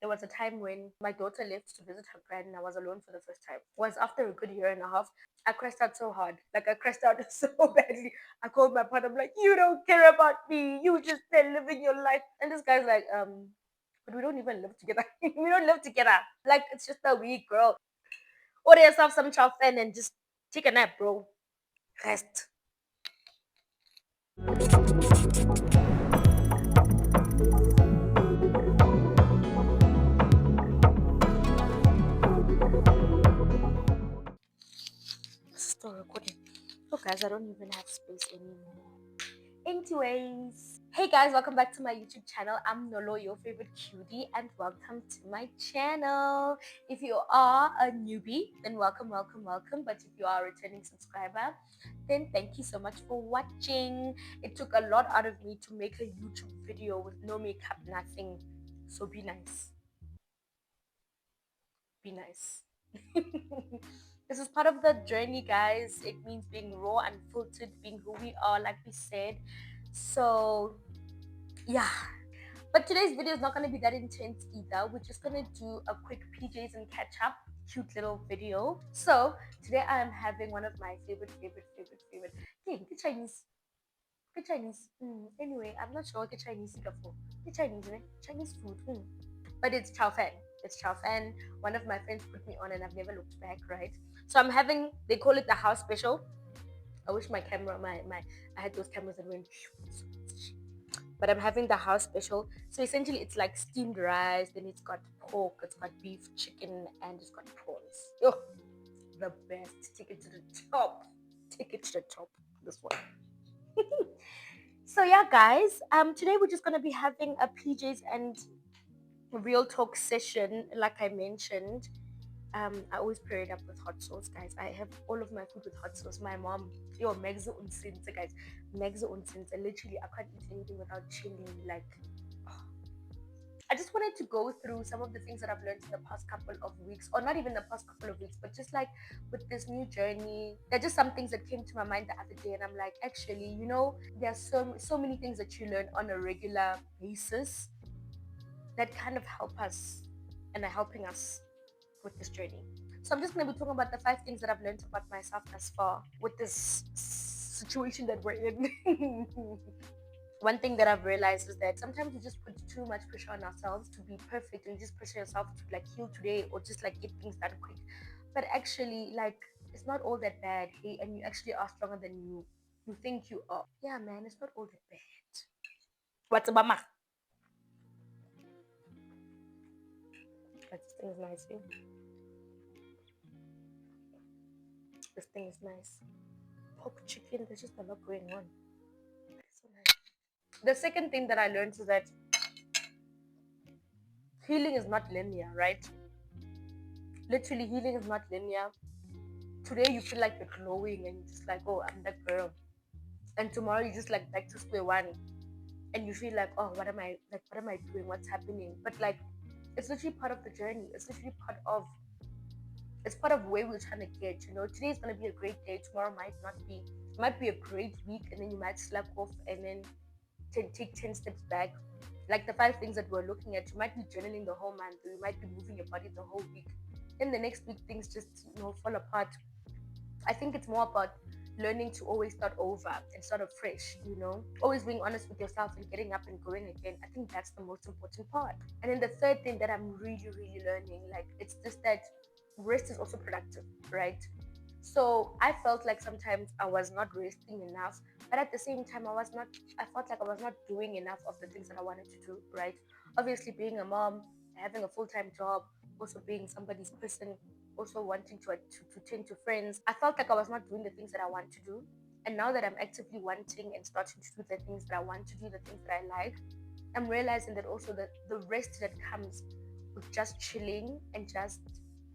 There was a time when my daughter left to visit her grand and I was alone for the first time. It was after a good year and a half. I crashed out so hard. Like I crashed out so badly. I called my partner, I'm like, you don't care about me. You just there living your life. And this guy's like, but we don't even live together. We don't live together. Like it's just a week, bro. Order yourself some chow fan and just take a nap, bro. Rest. Still recording. Oh guys, I don't even have space anymore. Anyways, hey guys, welcome back to my YouTube channel. I'm Nolo, your favorite cutie, and welcome to my channel. If you are a newbie, then welcome, welcome, welcome. But if you are a returning subscriber, then thank you so much for watching. It took a lot out of me to make a YouTube video with no makeup, nothing. So be nice. Be nice. This is part of the journey, guys. It means being raw and filtered, being who we are, like we said. So yeah, but today's video is not going to be that intense either. We're just going to do a quick PJs and catch up, cute little video. So today I am having one of my favorite. Hey, the Chinese. The Chinese. Anyway, I'm not sure what the Chinese is for. The Chinese, right? Chinese food. But it's chow fan. It's chow fan. One of my friends put me on and I've never looked back, right? So I'm having, they call it the house special. I wish my camera, I had those cameras that went, but I'm having the house special. So essentially, it's like steamed rice, then it's got pork, it's got beef, chicken, and it's got prawns. Yo, the best. Take it to the top. Take it to the top. This one. So yeah, guys. Today we're just gonna be having a PJs and real talk session, like I mentioned. I always pair it up with hot sauce, guys. I have all of my food with hot sauce. My mom, yo, megzo unsinse, guys. Megzo unsinse. Literally, I can't eat anything without chili. Like, oh. I just wanted to go through some of the things that I've learned in the past couple of weeks, or not even the past couple of weeks, but just like with this new journey. There are just some things that came to my mind the other day, and I'm like, actually, there are so many things that you learn on a regular basis that kind of help us and are helping us with this journey. So I'm just going to be talking about the 5 things that I've learned about myself thus far with this situation that we're in. One thing that I've realized is that sometimes we just put too much pressure on ourselves to be perfect and just pressure yourself to like heal today or just like get things done quick. But actually, like it's not all that bad, hey, and you actually are stronger than you think you are. Yeah, man, it's not all that bad. What's about my? This thing is nice, eh? This thing is nice. Pork chicken, there's just a lot going on. It's so nice. The second thing that I learned is that healing is not linear, right? Literally, healing is not linear. Today you feel like you're glowing and you're just like, oh, I'm that girl. And tomorrow you just like back to square one and you feel like, oh, what am I doing? What's happening? But like it's literally part of the journey. It's part of where we're trying to get, Today's gonna be a great day, tomorrow might not be. It might be a great week and then you might slack off and then take 10 steps back. Like the 5 things that we're looking at, you might be journaling the whole month, or you might be moving your body the whole week. In the next week, things just fall apart. I think it's more about learning to always start over and start afresh, always being honest with yourself and getting up and going again. I think that's the most important part. And then the third thing that I'm really, really learning, like it's just that rest is also productive, right? So I felt like sometimes I was not resting enough, but at the same time, I felt like I was not doing enough of the things that I wanted to do, right? Obviously, being a mom, having a full time job, also being somebody's person, also wanting to tend to friends, I felt like I was not doing the things that I want to do. And now that I'm actively wanting and starting to do the things that I want to do, the things that I like, I'm realizing that also the rest that comes with just chilling and just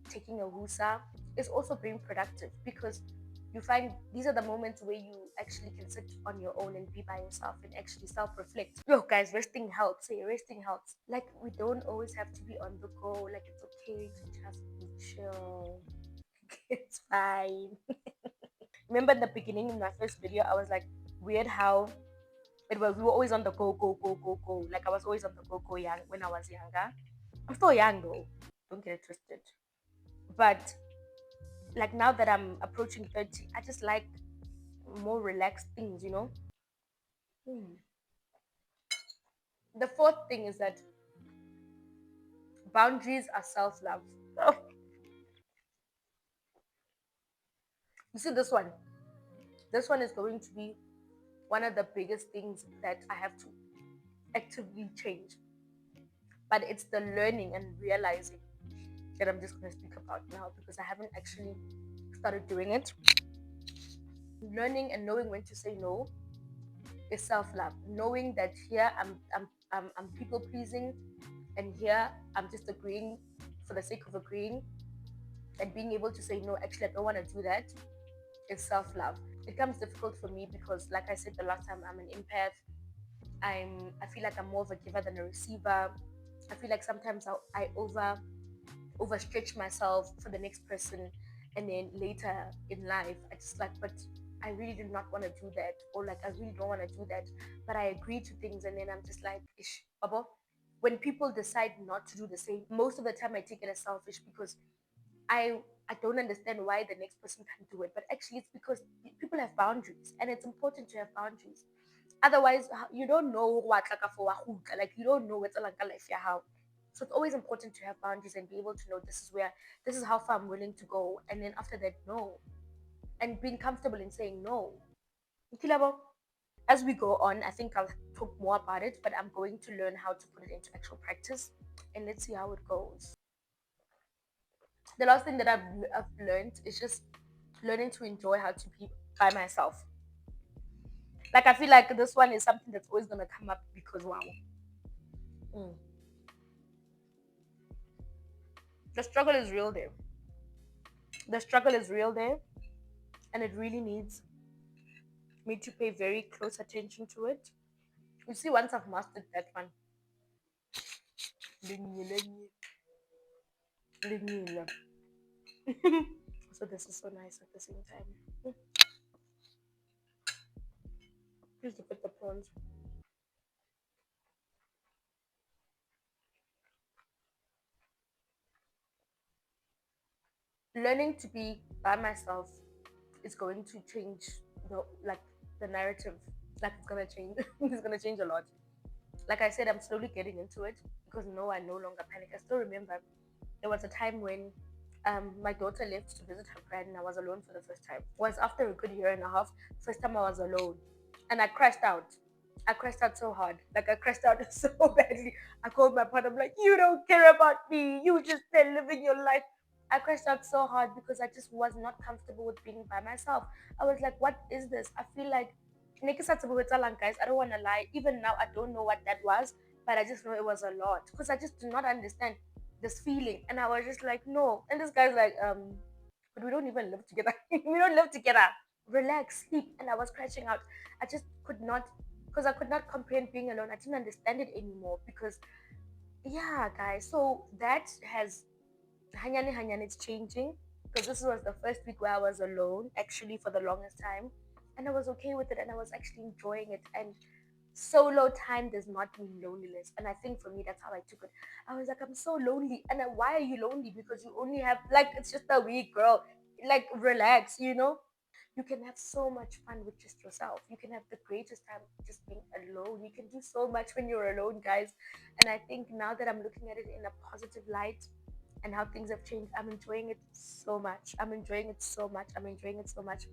taking a wusa is also being productive because you find these are the moments where you actually can sit on your own and be by yourself and actually self-reflect. Yo, guys, resting helps. Hey, resting helps. Like we don't always have to be on the go. Like it's okay to just be chill. It's fine. Remember in the beginning in my first video, I was like weird how we were always on the go, go, go, go, go. Like I was always on the go, go young when I was younger. I'm still young though. Don't get it twisted. But like now that I'm approaching 30, I just like more relaxed things, you know? Hmm. The fourth thing is that boundaries are self love. You see, this one. This one is going to be one of the biggest things that I have to actively change. But it's the learning and realizing that I'm just going to speak about now because I haven't actually started doing it. Learning and knowing when to say no is self love. Knowing that here I'm people pleasing and here I'm just agreeing for the sake of agreeing and being able to say no, actually, I don't want to do that is self love. It comes difficult for me because, like I said the last time, I'm an empath. I feel like I'm more of a giver than a receiver. I feel like sometimes I overstretch myself for the next person, and then later in life I just like, but I really did not want to do that, or like I really don't want to do that, but I agree to things, and then I'm just like, ish, baba. When people decide not to do the same, most of the time I take it as selfish because I I don't understand why the next person can't do it, but actually it's because people have boundaries, and it's important to have boundaries. Otherwise, you don't know what like for like you don't know what's like life yeah how. So it's always important to have boundaries and be able to know this is how far I'm willing to go, and then after that, no, and being comfortable in saying no. Nkilabo, as we go on, I think I'll talk more about it, but I'm going to learn how to put it into actual practice, and let's see how it goes. The last thing that I've learned is just learning to enjoy how to be by myself. Like I feel like this one is something that's always gonna come up because wow, mm, the struggle is real there. The struggle is real there, and it really needs me to pay very close attention to it. You see, once I've mastered that one, so this is so nice at the same time. Just to put the prawns. Learning to be by myself is going to change the narrative. Like it's gonna change. It's gonna change a lot. Like I said, I'm slowly getting into it because no, I no longer panic. I still remember there was a time when my daughter left to visit her friend and I was alone for the first time. It was after a good year and a half. First time I was alone, and I crashed out. I crashed out so hard. Like I crashed out so badly. I called my partner. I'm like, you don't care about me. You just there living your life. I crashed out so hard because I just was not comfortable with being by myself. I was like, what is this? I feel like guys, I don't want to lie. Even now, I don't know what that was, but I just know it was a lot because I just do not understand this feeling. And I was just like, no. And this guy's like, but we don't even live together. We don't live together. Relax, sleep. And I was crashing out. I just could not, because I could not comprehend being alone. I didn't understand it anymore because, yeah, guys. So that has, hanyani hanyani, it's changing because this was the first week where I was alone actually for the longest time. And I was okay with it and I was actually enjoying it. And solo time does not mean loneliness. And I think for me, that's how I took it. I was like, I'm so lonely. And why are you lonely? Because you only have, like, it's just a week, girl. Like, relax, you know? You can have so much fun with just yourself. You can have the greatest time just being alone. You can do so much when you're alone, guys. And I think now that I'm looking at it in a positive light and how things have changed, I'm enjoying it so much. I'm enjoying it so much. I'm enjoying it so much.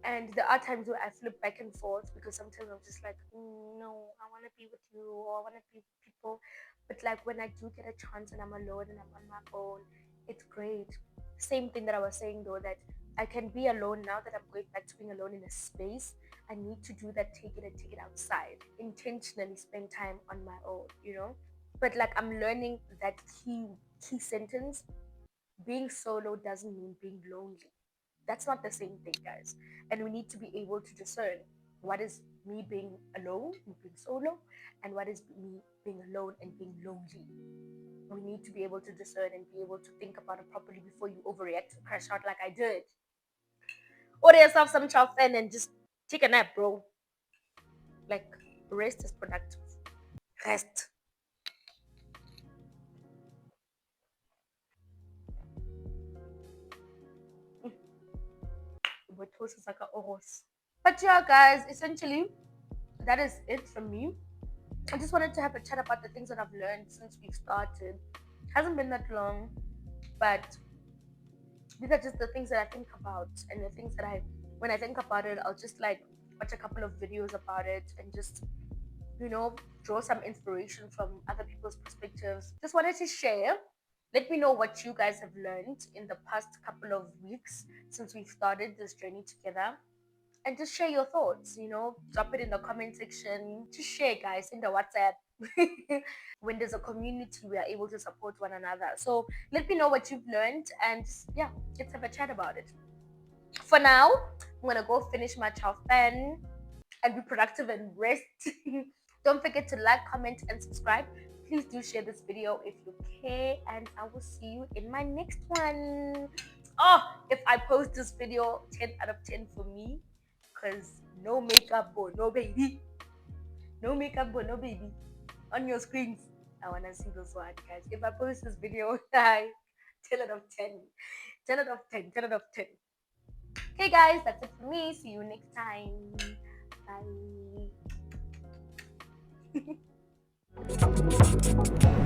And there are times where I flip back and forth because sometimes I'm just like, no, I want to be with you or I want to be with people. But like when I do get a chance and I'm alone and I'm on my own, it's great. Same thing that I was saying though, that I can be alone now that I'm going back to being alone in a space. I need to do that, take it and take it outside. Intentionally spend time on my own, you know? But like I'm learning that key sentence, being solo doesn't mean being lonely. That's not the same thing, guys. And we need to be able to discern what is me being alone, me being solo, and what is me being alone and being lonely. We need to be able to discern and be able to think about it properly before you overreact and crash out like I did. Order yourself some chow fan and just take a nap, bro. Like, rest is productive. Rest. post is like a oros. But yeah, guys, essentially that is it from me. I just wanted to have a chat about the things that I've learned since we've started. Hasn't been that long, but these are just the things that I think about, and the things that when I think about it, I'll just like watch a couple of videos about it and just, you know, draw some inspiration from other people's perspectives. Just wanted to share. Let me know what you guys have learned in the past couple of weeks since we've started this journey together. And just share your thoughts, drop it in the comment section. Just share, guys, in the WhatsApp. When there's a community, we are able to support one another. So let me know what you've learned, and yeah, let's have a chat about it. For now, I'm gonna go finish my chow fan and be productive and rest. Don't forget to like, comment, and subscribe. Please do share this video if you care, and I will see you in my next one. Oh, if I post this video, 10 out of 10 for me, because no makeup or no baby. No makeup or no baby on your screens. I want to see this one, guys. If I post this video, 10 out of 10. 10 out of 10. 10 out of 10. Okay, guys, that's it for me. See you next time. Bye.